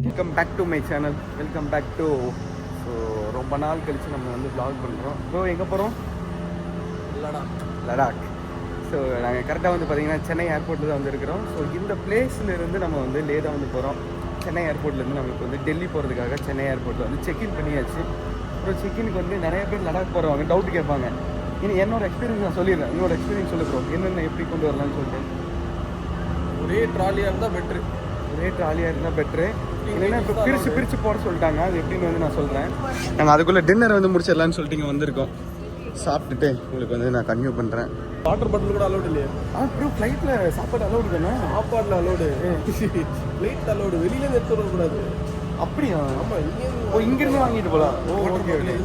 Welcome back to my channel. Welcome back to. So ரொம்ப நாள் கழித்து நம்ம வந்து vlog பண்ணுறோம். ப்ரோ எங்கே போகிறோம்? லடாக். ஸோ நாங்கள் கரெக்டாக வந்து பார்த்திங்கன்னா சென்னை ஏர்போர்ட்டில் தான் வந்துருக்கிறோம். ஸோ இந்த பிளேஸ்லேருந்து நம்ம வந்து லே தான் வந்து போகிறோம். சென்னை ஏர்போர்ட்லேருந்து நம்மளுக்கு வந்து டெல்லி போகிறதுக்காக சென்னை ஏர்போர்ட்டில் வந்து செக்இன் பண்ணியாச்சு. அப்புறம் செக்இனுக்கு வந்து நிறைய பேர் லடாக் போகிறவங்க டவுட் கேட்பாங்க. இனி என்னோட எக்ஸ்பீரியன்ஸ் நான் சொல்லிடுறேன். என்னோட எக்ஸ்பீரியன்ஸ் சொல்லு ப்ரோ, என்னென்ன எப்படி கொண்டு வரலான்னு சொல்லிட்டு. ஒரே ட்ராலியாக இருந்தால் பெட்ரு. ஒரே ட்ராலியாக இருந்தால் பெட்ரு. இல்லைன்னா இப்போ பிரித்து போட சொல்லிட்டாங்க. அது எப்படின்னு வந்து நான் சொல்கிறேன். நாங்கள் அதுக்குள்ளே டின்னர் வந்து முடிச்சிடலான்னு சொல்லிட்டு இங்கே வந்திருக்கோம். சாப்பிட்டுட்டு உங்களுக்கு வந்து நான் கன்டினியூ பண்ணுறேன். வாட்டர் பாட்டில் கூட அலோடு இல்லையா? ப்ரோ ஃப்ளைட்டில் சாப்பாடு அலோடு தானே? சாப்பாட்டில் அலோடு, ஃப்ளைட் அலோடு, வெளியிலேருந்து எடுத்து வரக்கூடாது. அப்படியா? ஆமாம், இங்கேருந்து வாங்கிட்டு போகலாம். Okay okay.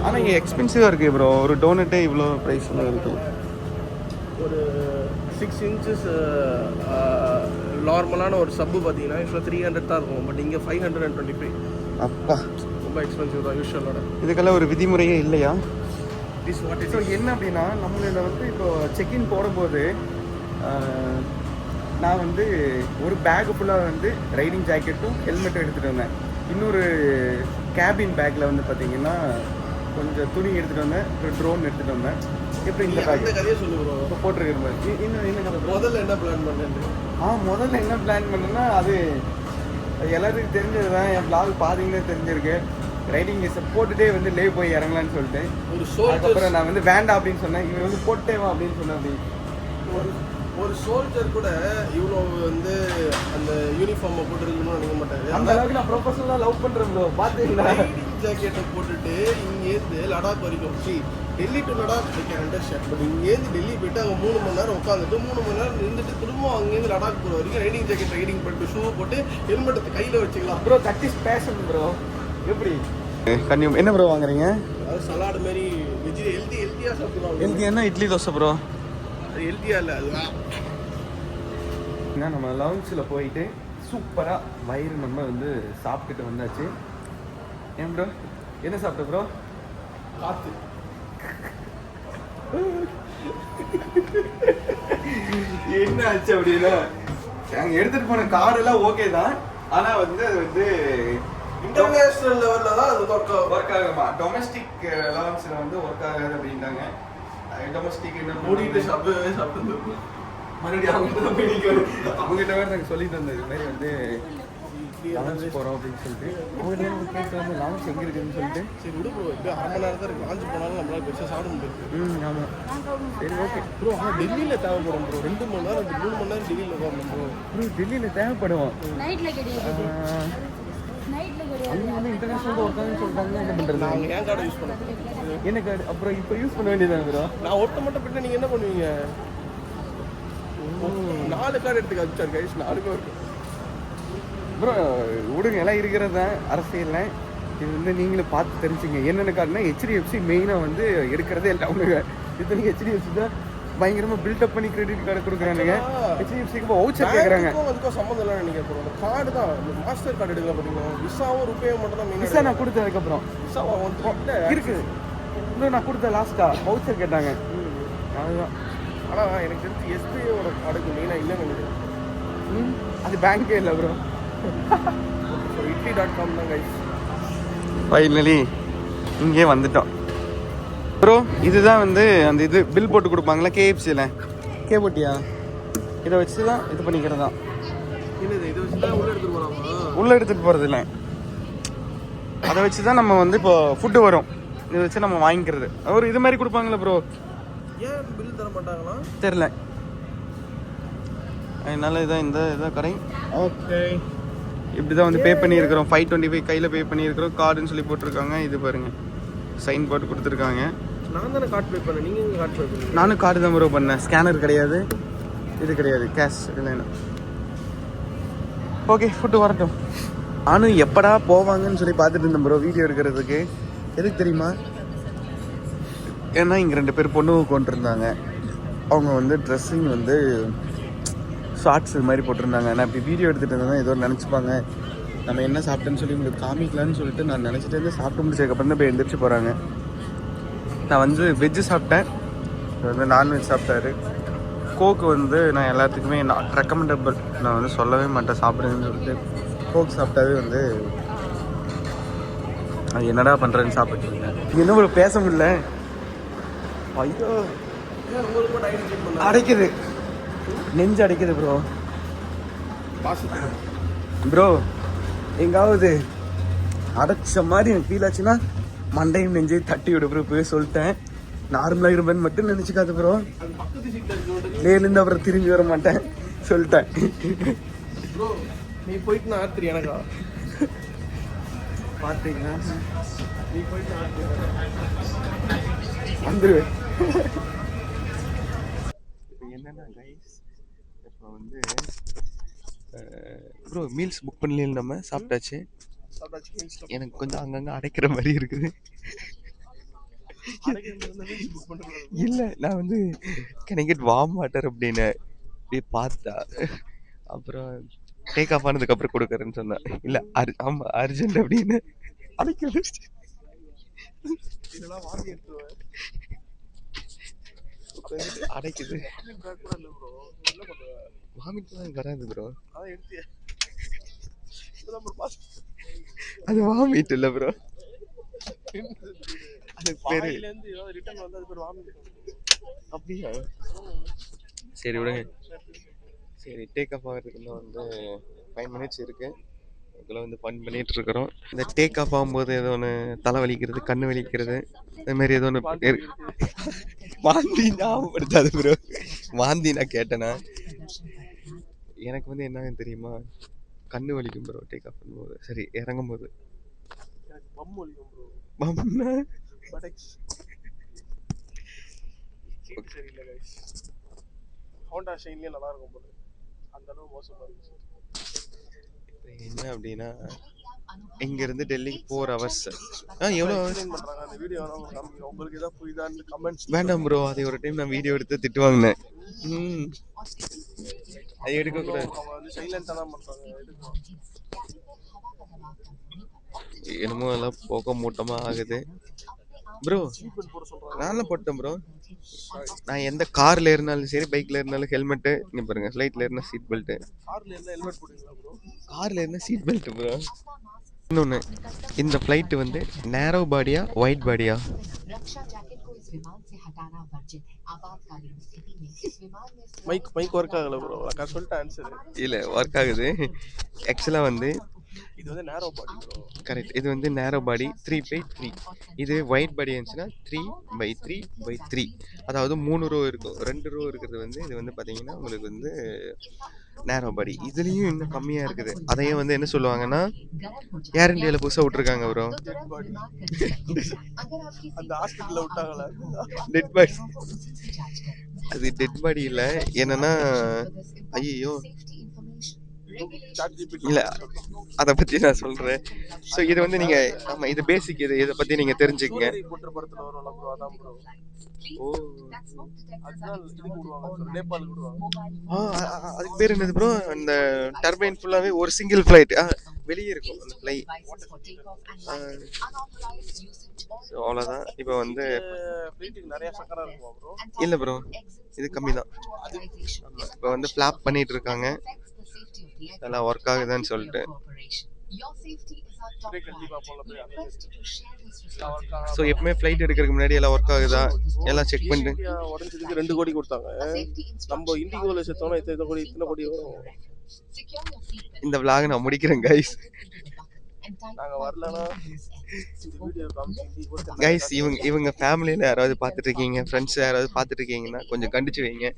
ஆனால் இங்கே எக்ஸ்பென்சிவாக இருக்குது ப்ரோ. ஒரு டோனட்டே இவ்வளோ ப்ரைஸில் இருக்குது. ஒரு 6 inches நார்மலான ஒரு சப்பு பார்த்தீங்கன்னா ஆக்சுவலாக 300 தான் இருக்கும். பட் இங்கே 525. அப்பா, ரொம்ப எக்ஸ்பென்சிவ் தான் யூஷுவலோட. இதுக்கெல்லாம் ஒரு விதிமுறையே இல்லையா? ஸோ என்ன அப்படின்னா, நம்மள வந்து இப்போ செக்இன் போடும்போது நான் வந்து ஒரு பேக்கு ஃபுல்லாக வந்து ரைடிங் ஜாக்கெட்டும் ஹெல்மெட்டும் எடுத்துகிட்டு வந்தேன். இன்னொரு கேபின் பேக்கில் வந்து பார்த்தீங்கன்னா கொஞ்சம் துணி எடுத்துகிட்டு வந்தேன், ஒரு ட்ரோன் எடுத்துகிட்டு வந்தேன். எப்படி இந்த பேக் கதையை சொல்லுவோம் இப்போ போட்டிருக்கிற மாதிரி. இன்னும் முதல்ல என்ன பிளான் பண்ணேன்? முதல்ல என்ன பிளான் பண்ணேன்னா, அது எல்லாத்துக்கும் தெரிஞ்சது தான். என் vlog பாதிங்களே தெரிஞ்சிருக்கு. ரைடிங் போட்டுட்டே வந்து லே போய் இறங்கலான்னு சொல்லிட்டு அதுக்கப்புறம் நான் வந்து வேண்டாம் அப்படின்னு சொன்னேன். இவன் வந்து போட்டே வா அப்படின்னு சொன்னேன். அப்படி ஒரு சோல்ஜர் கூட இவ்வளோ வந்து அந்த யூனிஃபார்மை போட்டுருக்கணும்னு நினைக்க மாட்டாரு. அந்த அளவுக்கு நான் ப்ரொஃபஷனலாக லவ் பண்ணுறேன் ப்ரோ. பார்த்தீங்களா? ரைடிங் ஜாக்கெட்டை போட்டுட்டு இங்கேருந்து லடாக் வரைக்கும், Delhi to Ladakh understand. But இங்கேருந்து டெல்லி போயிட்டு அங்கே 3 மணி நேரம் உட்காந்துட்டு 3 மணி நேரம் நின்றுட்டு திரும்ப அங்கேருந்து லடாக் போகிற வரைக்கும் ரைடிங் ஜாக்கெட் ரைடிங் பண்ணிட்டு ஷூ போட்டு ஹெல்மெட்டை கையில் வச்சுக்கலாம் bro. That is passion bro. எப்படி கன்னியூம் என்ன ப்ரோ வாங்குறீங்க? அது சலாடு மாதிரி ஹெல்த்தியாக சாப்பிடலாம். ஹெல்த்தியான இட்லி தோசை ப்ரோ. அது ஹெல்த்தியாக இல்லை, அதுதான். நம்ம லவுன்ஸில் போயிட்டு சூப்பராக வயிறு நம்ம வந்து சாப்பிட்டுட்டு வந்தாச்சு. ஏன் ப்ரோ, என்ன சாப்பிட்ட ப்ரோ? காற்று. என்ன ஆச்சு அப்படின்னா, நாங்கள் எடுத்துகிட்டு போன காரெல்லாம் ஓகே தான். ஆனால் வந்து அது வந்து இன்டர்நேஷனல் லெவலில் தான் அது ஒர்க் ஆகுமா. டொமஸ்டிக் லெவல்ஸில் வந்து ஒர்க் ஆகாது அப்படின்ட்டாங்க. டொமஸ்டிக் என்ன மூடிட்டு சாப்பிட்டு மறுபடியும் அவங்ககிட்ட வேறு நாங்கள் சொல்லிட்டு வந்தோம். இது மாதிரி வந்து லான்ச் போகிறோம் அப்படின்னு சொல்லிட்டு. அவங்ககிட்ட கேட்டு வந்து லான்ச் எங்கே இருக்குதுன்னு சொல்லிட்டு. சரி விடு ப்ரோ, இப்போ 1/2 மணி நேரம் தான் இருக்குது. லான்ச் போனாலும் நம்மளால் பெருசாக சாப்பிட முடியாது. ஆமாம். சரி ஓகே ப்ரோ. ஆனால் டெல்லியில் தேவைப்படும் ப்ரோ. 2 மணி நேரம் 3 மணி நேரம் டெல்லியில் உட்காரணும் ப்ரோ. டெல்லியில் தேவைப்படுவோம். அங்கே வந்து இன்டர்நேஷனல் ஒர்க்காகன்னு சொல்லிட்டாங்கன்னா என்ன பண்ணுறது? நாங்கள் என் கார்டை யூஸ் பண்ணேன். என்ன கார்டு? அப்புறம் இப்போ யூஸ் பண்ண வேண்டியதானே ப்ரோ? நான் ஒட்ட மட்டும் போயிட்டு நீங்கள் என்ன பண்ணுவீங்க? 4 கார்டு எடுத்து காமிச்சார் கைஸ். 4 card bro. விடுங்க, எல்லாம் இருக்கிறது தான் அரசியல். இது வந்து நீங்களும் பார்த்து தெரிஞ்சுங்க. என்னென்ன கார்டுனா HDFC மெயினாக வந்து எடுக்கிறதே இல்லை. அவங்க இத்தனைக்கு HDFC தான் பயங்கரமாக பில்டப் பண்ணி கிரெடிட் கார்டு கொடுக்குறானுங்க. HDFCக்கு இப்போ வவுச்சர் கேட்குறாங்க. அதுக்கும் சம்மந்தம் இல்லைன்னு நினைக்கிறேன் ப்ரோ. அந்த கார்டு தான், இந்த மாஸ்டர் கார்டு எடுக்கலாம் பார்த்தீங்கன்னா விசாவும் ருபேவும் மட்டும் தான் மெயின். விசா நான் கொடுத்தேன். அதுக்கப்புறம் விசாவா இல்லை இருக்குது. இன்னும் நான் கொடுத்த லாஸ்ட்டாக வவுச்சர் கேட்டாங்க. அதுதான். ஆனால் எனக்கு தெரிஞ்சு SBIயோட கார்டுக்கு மெயினாக இல்லைன்னு நினைக்கிறேன். அது பேங்க்கே இல்லை ப்ரோ. ஸோ Italy.com தான் கைஸ். ஃபைனலி இங்கே வந்துட்டோம் ப்ரோ. இதுதான் வந்து அந்த இது பில் போட்டு கொடுப்பாங்களா KFCயில். போட்டியா? இதை வச்சு தான் இது பண்ணிக்கிறது தான். என்னது இதை வச்சு தான் உள்ளே எடுத்துகிட்டு போகலாமா? உள்ளே எடுத்துகிட்டு போகிறது இல்லை. அதை வச்சு தான் நம்ம வந்து இப்போ ஃபுட்டு வரும். இதை வச்சு நம்ம வாங்கிக்கிறது. ஒரு இது மாதிரி கொடுப்பாங்களா ப்ரோ? ஏன் பில் தர மாட்டாங்களா தெரில. அதனால இதான் இந்த இதான் கடை. ஓகே, இப்படி தான் வந்து பே பண்ணியிருக்கிறோம். 525 கையில் பே பண்ணியிருக்கிறோம். கார்டுன்னு சொல்லி போட்டிருக்காங்க. இது பாருங்கள், சைன் போட்டு கொடுத்துருக்காங்க. நான் தானே கார்டு பே பண்ணேன், நீங்கள் எங்கே கார்டு பே பண்ணீங்க? நானும் கார்டு தான் ப்ரோ பண்ணேன். ஸ்கேனர் கிடையாது, இது கிடையாது, கேஷ் இல்லைன்னா. ஓகே, ஃபுட்டு வரட்டும். நானும் எப்படா போவாங்கன்னு சொல்லி பார்த்துட்டு இருந்தேன் ப்ரோ வீடியோ எடுக்கிறதுக்கு. எதுக்கு தெரியுமா? ஏன்னா இங்கே 2 பேர் பொண்ணு கொண்டிருந்தாங்க. அவங்க வந்து ட்ரெஸ்ஸிங் வந்து ஷார்ட்ஸ் இது மாதிரி போட்டிருந்தாங்க. நான் இப்படி வீடியோ எடுத்துகிட்டு இருந்தேன், ஏதோ நினச்சிப்பாங்க நம்ம என்ன சாப்பிட்டேன்னு சொல்லி உங்களுக்கு காமிக்கலான்னு சொல்லிட்டு நான் நினச்சிட்டு இருந்து சாப்பிட்டு முடிச்சதுக்கப்புறம் தான் போய் எழுந்திரிச்சு போகிறாங்க. நான் வந்து வெஜ்ஜு சாப்பிட்டேன், வந்து நான்வெஜ் சாப்பிட்டாரு. கோக்கு வந்து நான் எல்லாத்துக்குமே நாட் ரெக்கமெண்டபிள், நான் வந்து சொல்லவே மாட்டேன் சாப்பிடுங்கன்னு சொல்லிட்டு. கோக் சாப்பிட்டாவே வந்து அது என்னடா பண்ணுறேன்னு சாப்பிட்டுருக்கேன். என்ன ஒரு பேச முடியல. ஐயோ அடைக்குது, நெஞ்சு அடைக்குது ப்ரோ. ப்ரோ எங்காவது அடைச்ச மாதிரி எனக்கு ஃபீல் ஆச்சுன்னா மண்டையும் நெஞ்சையும் தட்டி விடு ப்ரோ. போய் சொல்லிட்டேன், நார்மலாக இருப்பேன்னு மட்டும் நினச்சிக்காது ப்ரோ. லேலேருந்து அப்புறம் திரும்பி வர மாட்டேன் சொல்லிட்டேன். ப்ரோ நீ போயிட்டு நான் ஆர்த்திரி எனக்கா பார்த்தீங்கன்னா நீ போயிட்டு வந்துடுவேன். இப்போ என்னென்னா கைஸ், இப்போ வந்து ப்ரோ மீல்ஸ் புக் பண்ணல, நம்ம சாப்பிட்டாச்சு. எனக்கு கொஞ்சம் அங்கங்கே அடைக்கிற மாதிரி இருக்குது. இல்லை நான் வந்து கெட் வார்ம் வாட்டர் அப்படின்னு அப்படியே பார்த்தா, அப்புறம் டேக் ஆஃப் ஆனதுக்கப்புறம் கொடுக்குறேன்னு சொன்னேன். இல்லை ஆமாம் அர்ஜென்ட் அப்படின்னு அடைக்கிறது. அடைக்குது. வாமிட்லாம் வராது ப்ரோ, அது வாமிட் இல்லை ப்ரோ, அது பேரு அப்படியா? சரி விடுங்க. சரி டேக் ஆஃப் ஆகிறதுக்கு இன்னும் வந்து 5 minutes இருக்கு. அதுக்குள்ள வந்து ஃபன் பண்ணிட்டு இருக்கிறோம். இந்த டேக் ஆஃப் ஆகும்போது ஏதோ ஒன்று தலை வலிக்கிறது, கண்ணு வலிக்கிறது, அது மாதிரி ஏதோ ஒன்று வாந்தி ஞாபகப்படுத்தாது ப்ரோ. வாந்தி நான் கேட்டேன்னா எனக்கு வந்து என்னன்னு தெரியுமா, கண்ணு வலிக்கும் ப்ரோ டேக் ஆஃப் பண்ணும்போது. சரி இறங்கும் போது பம்னா ஹோண்டா ஷைன்லயே நல்லா இருக்கும் போல, அந்த அளவு மோசமா இருக்கு. என்ன அப்படின்னா இங்கேருந்து டெல்லிக்கு 4 hours. எவ்வளோ பண்றாங்க அந்த வீடியோ உங்களுக்கு ஏதாவது புரியுதான்னு கமெண்ட்ஸ். வேண்டாம் ப்ரோ, அதை ஒரு டைம் நான் வீடியோ எடுத்து திட்டு வாங்கினேன். அது எடுக்கக்கூடாது. அவங்க வந்து சைலண்டா தான் பண்றாங்க. என்னமோ எல்லாம் போக மூட்டமாக ஆகுது ப்ரோ. நான்லாம் போட்டேன் ப்ரோ. நான் எந்த காரில் ஏறினாலும் சரி, பைக்கில் ஏறினாலும் ஹெல்மெட்டு. இங்கே பாருங்க, ஃப்ளைட்டில் ஏறினா சீட் பெல்ட்டு, காரில் ஏறினா சீட் பெல்ட்டு ப்ரோ. இன்னொன்று, இந்த ஃப்ளைட்டு வந்து நேரோ பாடியா ஒயிட் பாடியா? மைக் ஒர்க் ஆகல ப்ரோ, நான் சொல்லிட்டேன் ஆன்சர். இல்லை ஒர்க் ஆகுது ஆக்சுவலாக. வந்து இது வந்து நேரோ பாடி ப்ரோ. கரெக்ட், இது வந்து நேரோ பாடி 3/3. இது ஒயிட் பாடி இருந்துச்சுன்னா 3/3/3. அதாவது 3 ரோ இருக்கும். 2 ரோ இருக்கிறது வந்து இது வந்து பார்த்தீங்கன்னா உங்களுக்கு வந்து நேரோ பாடி. இதுலேயும் இன்னும் கம்மியாக இருக்குது. அதையும் வந்து என்ன சொல்லுவாங்கன்னா ஏர் இண்டியாவில் புதுசாக விட்ருக்காங்க ப்ரோ. அந்த ஹாஸ்பிட்டலில் விட்டாங்களா டெட் பாடி? அது டெட் பாடி இல்லை, என்னன்னா ஐயோ இல்லை, அதை பற்றி நான் சொல்கிறேன். ஸோ இது வந்து நீங்கள் ஆமாம், இது பேசிக். இதை பற்றி நீங்கள் தெரிஞ்சுக்கங்க. ஓ அதுக்கு பேர் என்னது ப்ரோ? அந்த டர்பைன் ஃபுல்லாகவே ஒரு சிங்கிள் ஃப்ளைட் வெளியே இருக்கும் அந்த ஃப்ளை. ஸோ அவ்வளோதான். இப்போ வந்து இல்லை ப்ரோ, இது கம்மி தான். இப்போ வந்து ஃப்ளாப் பண்ணிட்டு இருக்காங்க, எல்லாம் ஒர்க் ஆகுதுன்னு சொல்லிட்டு. ஸோ எப்பவுமே ஃப்ளைட் எடுக்கிறதுக்கு முன்னாடி எல்லாம் ஒர்க் ஆகுதா எல்லாம் செக் பண்ணிட்டு. உடஞ்சதுக்கு 2 கோடி கொடுத்தாங்க. நம்ம இண்டிகோல செத்தோம்னா இத்தனை கோடி வரும். இந்த vlog நான் முடிக்கிறேன் கைஸ். நாங்க வரலனா கைஸ், இவங்க ஃபேமிலியில் யாராவது பார்த்துட்டு இருக்கீங்க, ஃப்ரெண்ட்ஸ் யாராவது பார்த்துட்டு இருக்கீங்கன்னா கொஞ்சம் கண்டிச்சு வைங்க.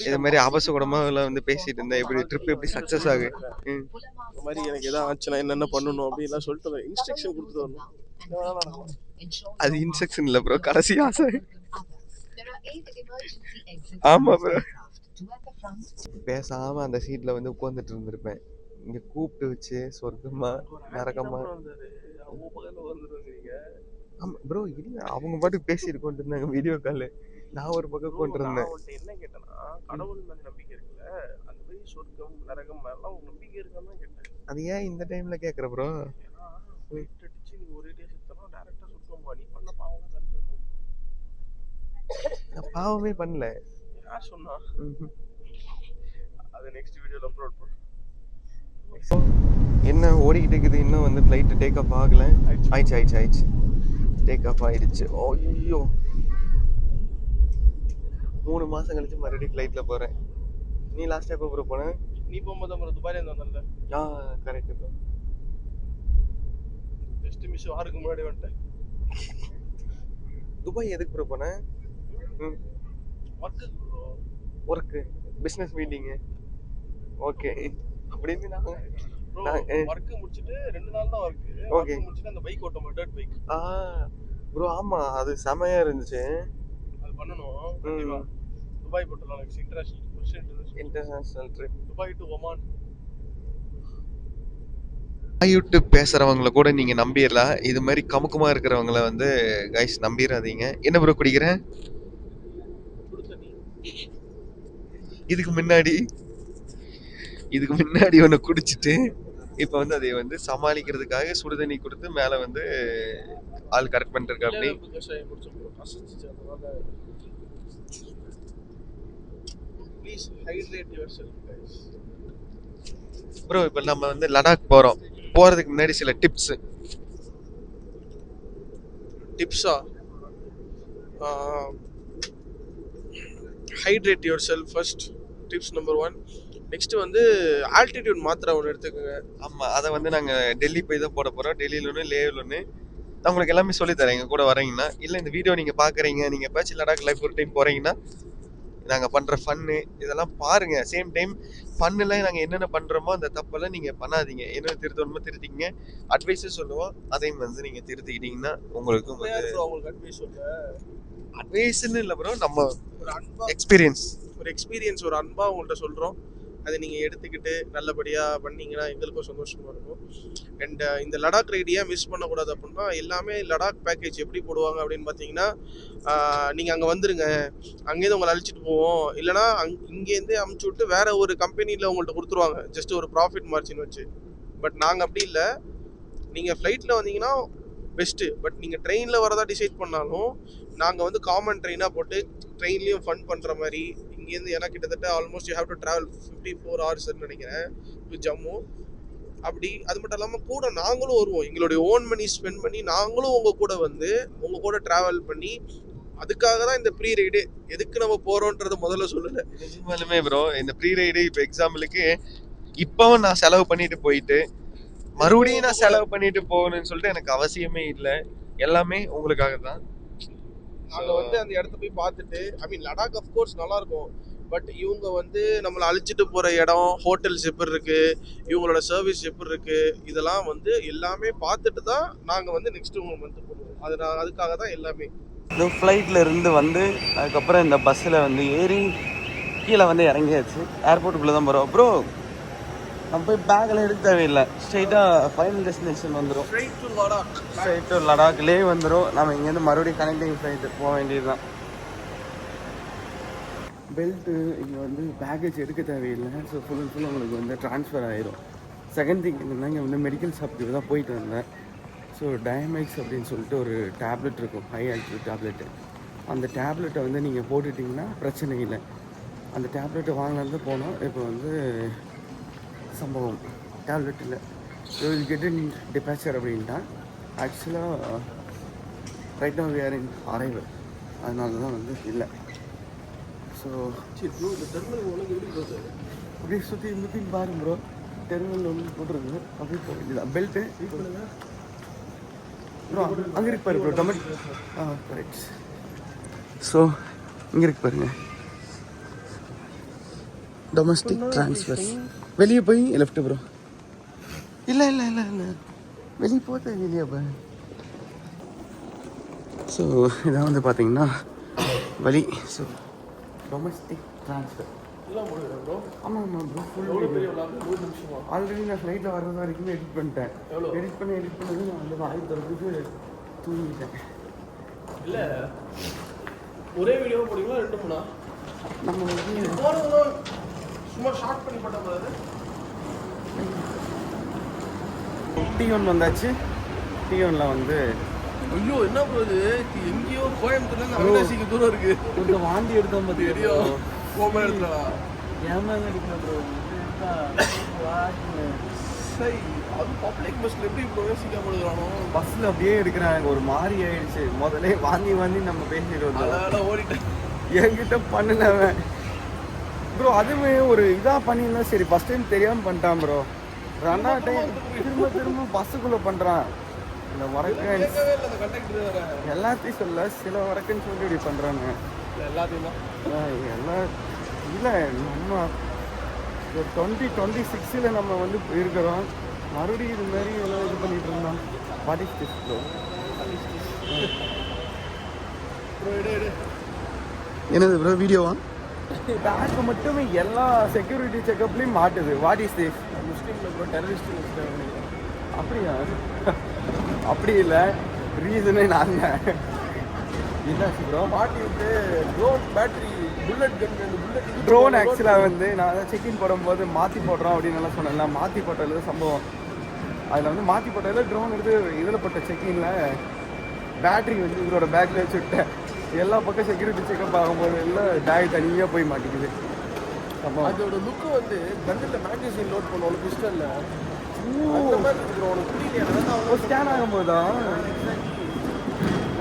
இது மாதிரி அபசகுடமாக எல்லாம் வந்து பேசிட்டு இருந்தா எப்படி ட்ரிப் எப்படி சக்ஸஸ் ஆகு. இந்த மாதிரி எனக்கு எதாவது ஆச்சுன்னா என்னென்ன பண்ணணும் அப்படின்லாம் சொல்லிட்டு இன்ஸ்ட்ரக்ஷன் கொடுத்துட்டு வரணும். அது இன்ஸ்ட்ரக்ஷன் இல்லை ப்ரோ, கடைசி ஆசை. ஆமா ப்ரோ, பேசாம அந்த சீட்ல வந்து உட்காந்துட்டு இருந்திருப்பேன். இங்க கூப்பிட்டு வச்சு சொர்க்கமா நரகமா. ஆமா ப்ரோ, இல்ல அவங்க பாட்டுக்கு பேசிட்டு கொண்டு இருந்தாங்க வீடியோ கால். நான் ஒரு பக்கம் கொண்டு இருந்தேன். என்ன கேட்டேன்னா, கடவுள் மேல நம்பிக்கை இருக்குல்ல, அந்த மாதிரி சொர்க்கம் நரகம் எல்லாம் நம்பிக்கை இருக்கான்னு கேட்டேன். அது ஏன் இந்த டைம்ல கேக்குற ப்ரோ? அடிச்சு நீ ஒரே டே செத்தனா டைரக்டா சொர்க்கம் போ. நீ பண்ண பாவம் கன்ஃபார்ம். நான் பாவமே பண்ணல. யார் சொன்னா? அது நெக்ஸ்ட் வீடியோல அப்லோட் பண்ணுறேன். என்ன ஓடிக்கிட்டு இருக்குது, இன்னும் வந்து ஃப்ளைட்டு டேக் ஆஃப் ஆகலை. ஆயிடுச்சு டேக் ஆஃப் ஆயிடுச்சு. ஐயோ 3 மாதம் கழிச்சு மறுபடியும் ஃப்ளைட்டில் போகிறேன். நீ லாஸ்ட்டாக எப்போ ப்ரோ போனேன்? நீ போகும்போது அப்புறம் துபாயிலேருந்து வந்தல. Correct bro. ஜஸ்ட் மிஸ் வாருக்கு முன்னாடி வந்துட்டேன். துபாய் எதுக்கு ப்ரோ போனேன்? Work business meeting. ஓகே அப்படின்னு ஒர்க்கு முடிச்சுட்டு 2 நாள் தான் ஒர்க்கு. ஓகே முடிச்சுட்டு அந்த பைக் ஓட்ட மாட்டேன் பைக். ப்ரோ ஆமாம் அது செமையாக இருந்துச்சு. அது பண்ணணும் கண்டிப்பா. துபாய் போட்டலாம் international trip Dubai to Oman. YouTube பேசுறவங்கள கூட நீங்க நம்பிடலாம். இது மாதிரி கமுக்கமா இருக்கிறவங்கள வந்து கைஸ் நம்பிடாதீங்க. என்ன ப்ரோ குடிக்கிறேன்? இதுக்கு முன்னாடி ஒன்று குடிச்சிட்டு இப்போ வந்து அதை வந்து சமாளிக்கிறதுக்காக சுடுதண்ணி கொடுத்து மேலே வந்து ஆள் கரெக்ட் பண்ணிருக்கா. அப்படி please hydrate yourself guys. Bro இப்போ நம்ம வந்து லடாக் போகிறதுக்கு முன்னாடி சில டிப்ஸா? Hydrate yourself first, tips number 1. Next வந்து ஆல்டிடியூட் மாத்திரை ஒன்று எடுத்துக்கோங்க. ஆமாம் அதை வந்து நாங்கள் டெல்லி போய் தான் போட போகிறோம். டெல்லியில் ஒன்று லேவில் ஒன்று. நான் உங்களுக்கு எல்லாமே சொல்லித்தரேன் எங்கள் கூட வரீங்கன்னா. இல்லை இந்த வீடியோ நீங்கள் பார்க்குறீங்க, நீங்கள் எப்போச்சு லடாக் லைஃப் ஒரு டைம் போகிறீங்கன்னா நாங்கள் பண்ணுற ஃபன்னு இதெல்லாம் பாருங்கள். சேம் டைம் ஃபன்னில் நாங்கள் என்னென்ன பண்ணுறோமோ அந்த தப்பெல்லாம் நீங்கள் பண்ணாதீங்க. என்ன திருத்தணுமோ திருத்திங்க. அட்வைஸும் சொல்லுவோம், அதையும் வந்து நீங்கள் திருத்திக்கிட்டீங்கன்னா உங்களுக்கு அட்வைஸ்ன்னு இல்லை ப்ரோ, நம்ம ஒரு அன்பா எக்ஸ்பீரியன்ஸ் ஒரு அன்பா உங்கள்கிட்ட சொல்கிறோம். அதை நீங்கள் எடுத்துக்கிட்டு நல்லபடியாக பண்ணீங்கன்னா எங்களுக்கும் சந்தோஷமாக இருக்கும். அண்ட் இந்த லடாக் ரைடியாக மிஸ் பண்ணக்கூடாது அப்படின்னா எல்லாமே லடாக் பேக்கேஜ் எப்படி போடுவாங்க அப்படின்னு பார்த்தீங்கன்னா, நீங்கள் அங்கே வந்துருங்க, அங்கேருந்து உங்களை அழைச்சிட்டு போவோம், இல்லைனா இங்கேருந்தே அமுச்சு விட்டு வேறு ஒரு கம்பெனியில் உங்கள்கிட்ட கொடுத்துருவாங்க ஜஸ்ட் ஒரு ப்ராஃபிட் மார்ஜின் வச்சு. பட் நாங்கள் அப்படி இல்லை. நீங்கள் ஃப்ளைட்டில் வந்தீங்கன்னா பெஸ்ட்டு. பட் நீங்கள் ட்ரெயினில் வரதா டிசைட் பண்ணாலும் நாங்கள் வந்து காமன் ட்ரெயினாக போட்டு ட்ரெயின்லேயும் ஃபன் பண்ணுற மாதிரி இங்கேருந்து எனக்கு கிட்டத்தட்ட almost you have to travel 54 hours நினைக்கிறேன் டு ஜம்மு. அப்படி அது மட்டும் இல்லாமல் கூட நாங்களும் வருவோம். எங்களுடைய ஓன் மணி ஸ்பெண்ட் பண்ணி நாங்களும் உங்கள் கூட வந்து உங்கள் கூட ட்ராவல் பண்ணி, அதுக்காக தான் இந்த ப்ரீ ரைடு. எதுக்கு நம்ம போகிறோன்றதை முதல்ல சொல்லலை. நிஜமாலுமே ப்ரோ இந்த ப்ரீ ரைடு இப்போ எக்ஸாம்பிளுக்கு இப்போவும் நான் செலவு பண்ணிட்டு போயிட்டு மறுபடியும் நான் செலவு பண்ணிட்டு போகணும்னு சொல்லிட்டு எனக்கு அவசியமே இல்லை. எல்லாமே உங்களுக்காக தான். நாங்கள் வந்து அந்த இடத்த போய் பார்த்துட்டு, ஐ மீன் லடாக் அஃப்கோர்ஸ் நல்லாயிருக்கும். பட் இவங்க வந்து நம்மளை அழைச்சிட்டு போகிற இடம், ஹோட்டல்ஸ் எப்படி இருக்குது, இவங்களோட சர்வீஸ் எப்படி இருக்குது, இதெல்லாம் வந்து எல்லாமே பார்த்துட்டு தான் நாங்கள் வந்து நெக்ஸ்ட் மந்த் போடுவோம். அதுக்காக தான் எல்லாமே. இந்த ஃப்ளைட்டில் இருந்து வந்து அதுக்கப்புறம் இந்த பஸ்ஸில் வந்து ஏறி கீழே வந்து இறங்கியாச்சு. ஏர்போர்ட்டுக்குள்ளே தான் போகிறோம். ப்ரோ நம்ம போய் பேக்கெல்லாம் எடுக்க தேவையில்லை. ஸ்ட்ரெயிட்டாக ஃபைனல் டெஸ்டினேஷன் வந்துடும். ஸ்ட்ரெயிட் டு லடாக்லேயே வந்துடும். நம்ம இங்கேருந்து மறுபடியும் கனெக்டிங் ஃப்ளைட்டு போக வேண்டியது தான். பெல்ட்டு இங்கே வந்து பேக்கேஜ் எடுக்க தேவையில்லை. ஸோ ஃபுல் அண்ட் ஃபுல் உங்களுக்கு வந்து ட்ரான்ஸ்ஃபர் ஆகிரும். செகண்ட் திங் என்னென்னா, இங்கே வந்து மெடிக்கல் ஷாப்புக்கு தான் போயிட்டு வந்தேன். ஸோ டயமேக்ஸ் அப்படின்னு சொல்லிட்டு ஒரு டேப்லெட் இருக்கும், ஹை ஆக்டிவ் டேப்லெட்டு. அந்த டேப்லெட்டை வந்து நீங்கள் போட்டுட்டிங்கன்னா பிரச்சனை இல்லை. அந்த டேப்லெட்டை வாங்கினது போனோம். இப்போ வந்து சம்பவம் டேப்லெட் இல்லை, you will get in departure அப்படின்ட்டா. ஆக்சுவலாக right now we are in arrival, அதனால தான் வந்து இல்லை. ஸோ அப்படியே சுற்றி முற்றின்னு பாருங்க ப்ரோ. டெர்மினல் ஒன்று போட்டுருக்கு, அப்படியே போக வேண்டியதான். பெல்ட்டு ப்ரோ அங்கே இருக்கு பாரு ப்ரோ. கரெக்ட். ஸோ இங்கே இருக்கு பாருங்க, டொமஸ்டிக் ட்ரான்ஸ்ஃபர்ஸ். வெளியே போய் லெஃப்ட்டு ப்ரோ. இல்லை வெளியே போதே வெளியே போய். ஸோ இதான் வந்து பார்த்தீங்கன்னா வழி. ஸோ டொமஸ்டிக் ட்ரான்ஸ்ஃபர் ஆமாம் ப்ரோ. ஃபுல் ஆல்ரெடி நான் ஃப்ளைட்டில் வர்றது வரைக்குமே எடிட் பண்ணிட்டேன். எடிட் பண்ணி நான் வந்து வாய் திறந்துட்டு தூங்கிட்டேன். இல்லை ஒரே வீடியோ போடுங்களா 2-3 நம்ம வந்து சும்மா ஷார்ட் பண்ணி போட்டால் T1 வந்தாச்சு. T1ல வந்து ஐயோ என்ன போகுது, எங்கேயோ கோயம்புத்தூர்லேருந்து அவினாசிக்கு தூரம் இருக்குது. கொஞ்சம் வாந்தி எடுத்தோம் பார்த்தீங்கன்னா கோம எடுத்துடா ஏமாங்க எடுக்கிறேன் ப்ரோ. சரி அது பப்ளிக் பஸ்ல எப்படி இப்போ யோசிக்காம எடுக்கிறானோ பஸ்ஸில் அப்படியே எடுக்கிறாங்க. ஒரு மாதிரி ஆயிடுச்சு. முதல்ல வாங்கி நம்ம பேசிட்டு வந்தோம். அதெல்லாம் ஓடிட்டேன். என்கிட்ட பண்ணினவன் ப்ரோ. அதுவே ஒரு இதாக பண்ணியிருந்தா சரி. ஃபஸ்ட் டைம் தெரியாமல் பண்ணிட்டான் ப்ரோ. ரெண்டாவது டைம் திரும்ப பஸ்ஸுக்குள்ளே பண்ணுறான். இந்த வரக்கன் கேட்கவே இல்லை அந்த கண்டக்டர் வேற. எல்லாத்தையும் சொல்ல, சில வரக்குன்னு சொல்லி இப்படி பண்ணுறாங்க எல்லாத்தையும் தான் எல்லாம். இல்லை நம்ம 2026 நம்ம வந்து இருக்கிறோம். மறுபடியும் இது மாதிரி எல்லாம் இது பண்ணிட்டு இருந்தோம். What is this bro? Bro எடு என்னது ப்ரோ வீடியோவா? பேக் மட்டுமே எல்லா செக்யூரிட்டி செக்கப்லேயும் மாட்டுது. What is this? முஸ்லீமில் ப்ரோ டெரரிஸ்ட் அப்படியா? அப்படி இல்லை, ரீசனே நான் என்னாச்சு ப்ரோ? மாட்டி விட்டு ட்ரோன் பேட்டரி புல்லட் கன் புல்லட் ட்ரோன் ஆக்சுவலாக வந்து நான் அதை செக்இன் போடும்போது மாற்றி போடுறோம் அப்படின்னு எல்லாம் சொன்னேன்ல. மாற்றி போட்டதில் சம்பவம். அதில் வந்து மாற்றி போட்டதில் ட்ரோன் எடுத்து இதில் போட்ட செக்இனில் பேட்டரி வந்து இவரோட பேக்கில் வச்சு விட்டேன். எல்லா பக்கம் செக்யூரிட்டி செக்அப் ஆகும்போது எல்லாம் பேக் தனியாக போய் மாட்டிக்குது. சம்பவம். அதோட லுக்கு வந்து கண்ணில் மேகசின் லோட் பண்ணுவோம் பிஸ்டலில் அந்த மாதிரி இருக்கிறோம். உனக்கு புரியலையா? ஒரு ஸ்கேன் ஆகும்போதா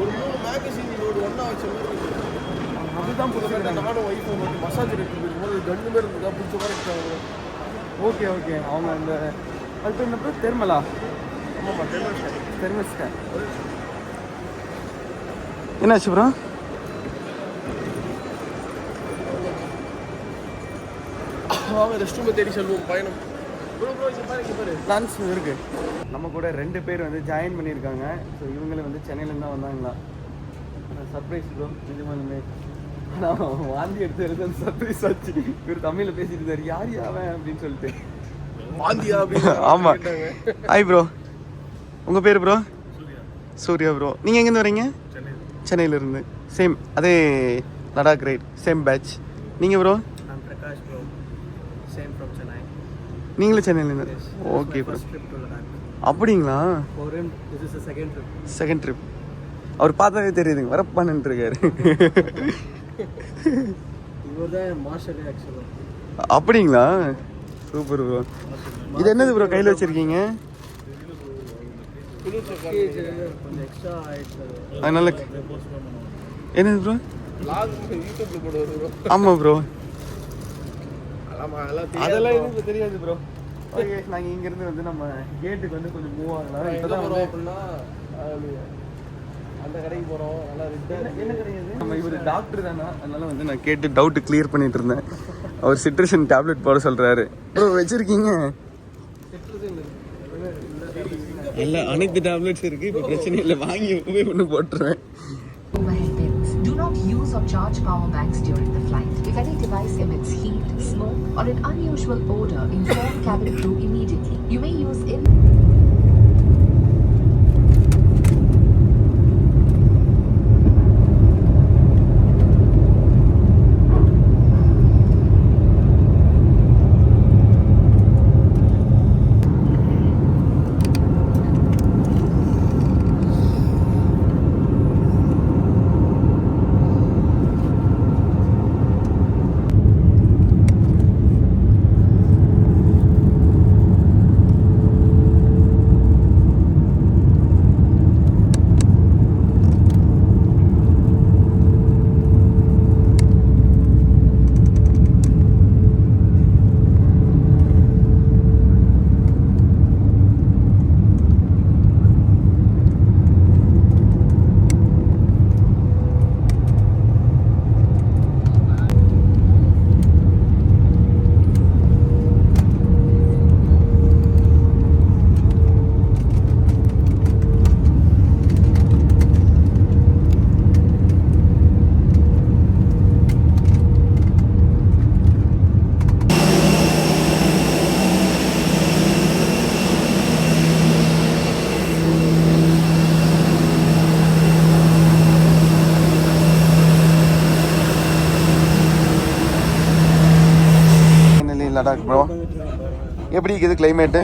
ஒரு 3 மேகசின் லோடு ஒன்றா வச்ச மாதிரி இருக்கு. அதுதான் புரியுது. நானும் ஒய்ஃபை வந்து மசாஜ் எடுத்துட்டு இருக்கும்போது கண்ணு மாதிரி இருந்ததா பிடிச்ச மாதிரி இருக்காங்க. Okay okay. அவங்க அந்த அது பேர் என்ன பேர்? தெர்மலா? ஆமாம்மா தெர்மல் ஸ்கேன். என்னாச்சு ப்ரோ? வாங்க ரெஸ்ட் ரூமை தேடி செல்வோம் பயணம். ப்ரோ பாரு பிளான்ஸ் இருக்கு. நம்ம கூட 2 பேர் வந்து ஜாயின் பண்ணியிருக்காங்க. ஸோ இவங்களும் வந்து சென்னையிலேருந்து தான் வந்தாங்களா. சர்ப்ரைஸ் ப்ரோ நிஜமாலுமே. ஆனால் வாந்தி எடுத்து சர்ப்ரைஸ் ஆச்சு. இவர் தமிழில் பேசிட்டு இருந்தார். யார் அவன் அப்படின்னு சொல்லிட்டு. வாந்தியா அப்படின்னு ஆமாம். ஹாய் ப்ரோ, உங்கள் பேர் ப்ரோ? சூர்யா ப்ரோ. நீங்கள் எங்கேருந்து வரீங்க? சென்னையிலேருந்து. சேம் அதே லடாக் ரைட், சேம் பேட்ச். நீங்கள் bro? Prakash bro, same from Chennai. நீங்களும் சென்னையிலேருந்து? Okay bro. அப்படிங்களா? Second trip. அவர் பார்த்தாவே தெரியுதுங்க, வரப்பான்னு இருக்காரு. அப்படிங்களா? Super bro. இது என்னது ப்ரோ கையில் வச்சிருக்கீங்க? அதனால என்னது ப்ரோ? ஆமாம் ப்ரோ. அதெல்லாம் எனக்கு தெரியாது ப்ரோ. ஓகே, நாங்கள் இங்கேருந்து வந்து நம்ம கேட்டுக்கு வந்து கொஞ்சம் மூவ் ஆகலாம். இப்போதான் வரோம் அப்படின்னா அந்த கடைக்கு போகிறோம். நல்லா என்ன கிடையாது. நம்ம இவர் டாக்டர் தானே, அதனால வந்து நான் கேட்டு டவுட்டு கிளியர் பண்ணிட்டு இருந்தேன். அவர் சிட்ரஷன் டேப்லெட் போட சொல்கிறாரு. ப்ரோ வச்சிருக்கீங்க? இல்லை, அனைத்து டேப்லெட்ஸ் இருக்குது. இப்போ பிரச்சனை இல்லை, வாங்கி போய் ஒன்று போட்டுருவேன். Do not use or charge power banks during the flight. If any device emits heat, smoke, or an unusual odor, inform cabin crew immediately. You may use Ladakh bro. எப்படி இருக்குது கிளைமேட்டு?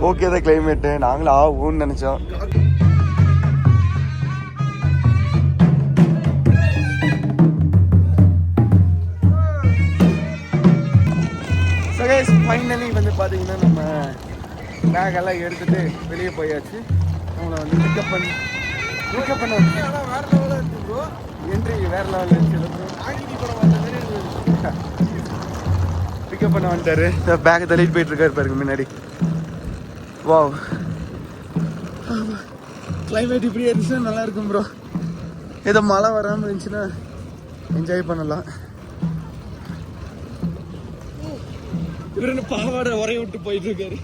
ஓகே தான் கிளைமேட்டு. நாங்களும் ஆகும்னு நினச்சோம். Case finally வந்து பார்த்தீங்கன்னா நம்ம பேக்கெல்லாம் எடுத்துகிட்டு வெளியே போயாச்சு. அவங்கள வந்து பிக்கப் பண்ண வேற லெவலில் இருக்கு ப்ரோ. என்ட்ரி வேறு லெவலில் இருந்துச்சு ப்ரோ. ஆங்கிலி படம் பார்த்த மாதிரி இருந்தது. பிக்கப் பண்ண வந்துட்டாரு. பேக்கை தள்ளிட்டு போயிட்டுருக்காரு பாருங்க முன்னாடி. வாவ், கிளைமேட் இப்படியே இருந்துச்சுன்னா நல்லா இருக்கும் ப்ரோ. ஏதோ மழை வராமல் இருந்துச்சுன்னா என்ஜாய் பண்ணலாம். இவர் என்ன பாவாடை உரைய விட்டு போயிட்டு இருக்காரு.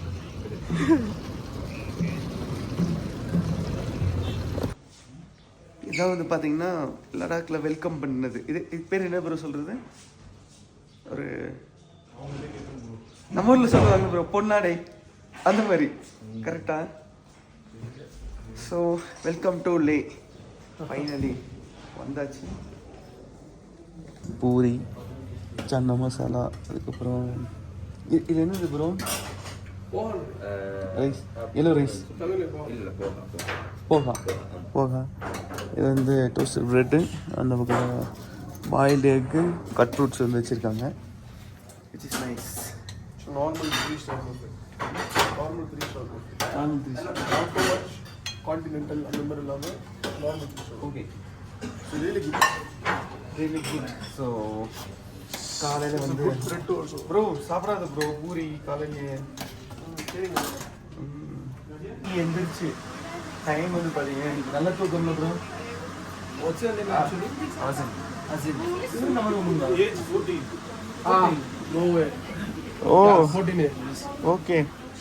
இதான் வந்து பார்த்தீங்கன்னா லடாக்ல வெல்கம் பண்ணது. இது பேர் என்ன ப்ரோ சொல்கிறது? ஒரு நம்ம ஊரில் சொல்லுவாங்க ப்ரோ, பொன்னாடை அந்த மாதிரி கரெக்டா? So welcome to Leh. Finally வந்தாச்சு. பூரி, சன்னா மசாலா, அதுக்கப்புறம் இது என்னது ப்ரோ? ரைஸ், எல்லோ ரைஸ், போகா போகா. இது வந்து டோஸ்டட் ப்ரெட்டு, அந்த பக்கம் பாயில்டு எக்கு, கட் ஃப்ரூட்ஸ் வந்து வச்சுருக்காங்க. It's is nice. Normal 3 star buffet. Normal 3 star buffet. நானும் 3 star. Not too much continental அந்த மாதிரி இல்லாமல் normal 3 star. Okay, So really good. Really good. So காலையில் வந்து Good bread also. ப்ரோ சாப்பிடாத bro puri காலையிலேயே. சரிங்க. எந்திரிச்சு டைம் வந்து பார்த்தீங்கன்னா எனக்கு நல்ல தூக்கம்ல ப்ரோ. What's your name actually? Asin Asin இது நம்ம ரூம் தான். Age 14. No way. ஓ Yeah, 14 years. ஓகே.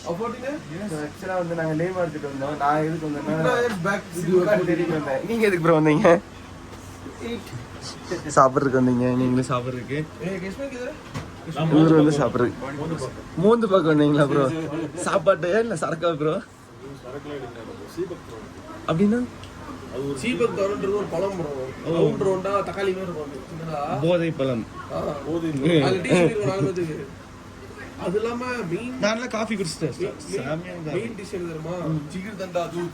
14 years? ஆக்சுவலாக வந்து நாங்கள் லேவ் எடுத்துட்டு வந்தோம். நான் எதுக்கு வந்தேன்னா Back with சிம் கார்டு தேடிட்டு வந்தேன். நீங்கள் எதுக்கு ப்ரோ வந்தீங்க? சாப்பிட்றதுக்கு வந்தீங்க. நீங்களும் சாப்பிட்றதுக்கு. Hey, guess me किधर? இவர் வந்து சாப்பிட்றதுக்கு மூந்து பார்க்க வந்தீங்களா ப்ரோ? சாப்பாட்டையா இல்லை சரக்கா ப்ரோ? அப்படின்னா சீபக் தரன்றது ஒரு பழம் ப்ரோ. ரவுண்ட் ரவுண்டா தக்காளி மாதிரி இருக்கும். சின்னதா. போதை பழம். போதை. அது டீ குடிக்கிற ஆளுங்களுக்கு. அது இல்லாம மெயின் நான் காஃபி குடிச்சிட்டேன். மெயின் டிஷ் என்ன தெரியுமா? ஜிகிர் தண்டா தூள்.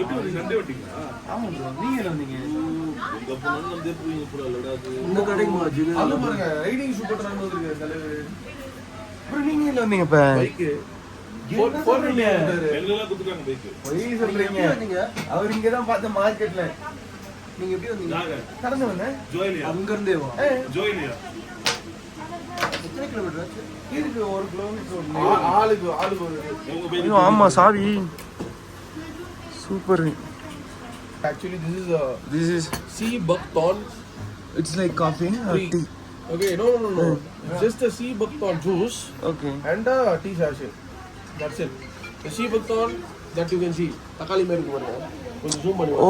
எப்படி வந்து சண்டே வந்தீங்களா? ஆமாம் ப்ரோ, நீங்கள் வந்தீங்க. உங்க பொண்ணு வந்து போய் போல லடாக்கு. இந்த கடைக்கு அது பாருங்க ரைடிங் சூப்பர் ட்ரான் வந்துருக்கு தலைவர். ப்ரோ நீங்கள் இல்லை வந்தீங்க இப்போ? பைக் போடுறீங்க. பெண்களா குத்துறாங்க பைக். பொய் சொல்கிறீங்க. அவர் இங்கே தான் பார்த்த மார்க்கெட்டில். நீங்கள் எப்படி வந்தீங்க? நாங்க கடந்து வந்தேன். ஜோயிலியா. அங்கிருந்தே வா. ஜோயிலியா. எத்தனை கிலோமீட்டர்? இருக்கு 1 கிலோமீட்டர். ஆளுக்கு ஒரு உங்க பைக் ஆமாம் சாவி super. actually this is sea buckthorn. It's like coffee or Tea. Tea. Okay, no. Just a sea buckthorn juice okay. and a tea sachet. That's it. The sea buckthorn that you can see. தக்காளி மாதிரி இருக்கு பாருங்க. கொஞ்சம் zoom பண்ணி ஓ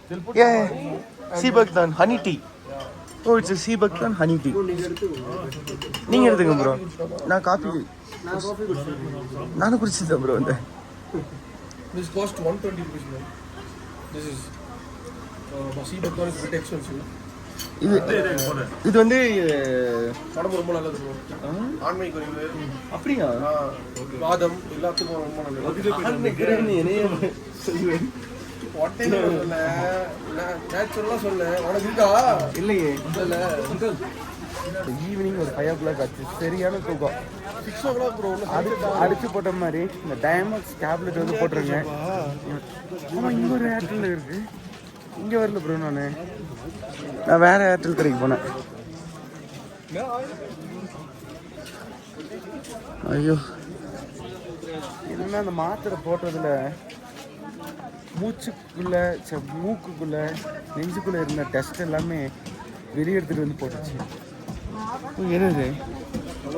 They'll put yeah honey and seabuckthorn honey tea. ஓ it's seabuckthorn honey tea. நீங்கள் எடுத்துங்க ப்ரோ. நான் காஃபி நானும் குடிச்சிட்டேன் ப்ரோ. அந்த this cost 120 rupees man. This is sea buckthorn is a bit expensive. இது வந்து உடம்பு ரொம்ப நல்லது ப்ரோ. ஆண்மை குறைவு, அப்படியா? வாதம் எல்லாத்துக்கும் ரொம்ப நல்லது. நேச்சுரலா சொன்னேன். உனக்கு இருக்கா? இல்லையே. இல்ல ஈவினிங் ஒரு 5 o'clock ஆச்சு. சரியான தூக்கம். 6 o'clock ப்ரோ. அடிச்சு போட்ட மாதிரி இந்த டைமக்ஸ் டேப்லெட் வந்து போட்டுருங்க. ஆமாம், இங்கே ஒரு ஏர்டெல் இருக்கு. இங்கே வரல ப்ரோ. நான் வேற ஏர்டெல் கடைக்கு போனேன். ஐயோ, என்னன்னா அந்த மாத்திரை போட்டதில் மூச்சுக்குள்ள மூக்குக்குள்ள நெஞ்சுக்குள்ள இருந்த டெஸ்ட் எல்லாமே வெளியே எடுத்துட்டு வந்து போட்டுச்சு. என்னது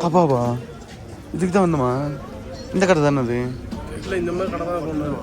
அப்பாவா? இதுக்கு தான் வந்தோமா? இந்த கடை தானே அது? இல்லை, இந்த மாதிரி கடை தான் கொண்டு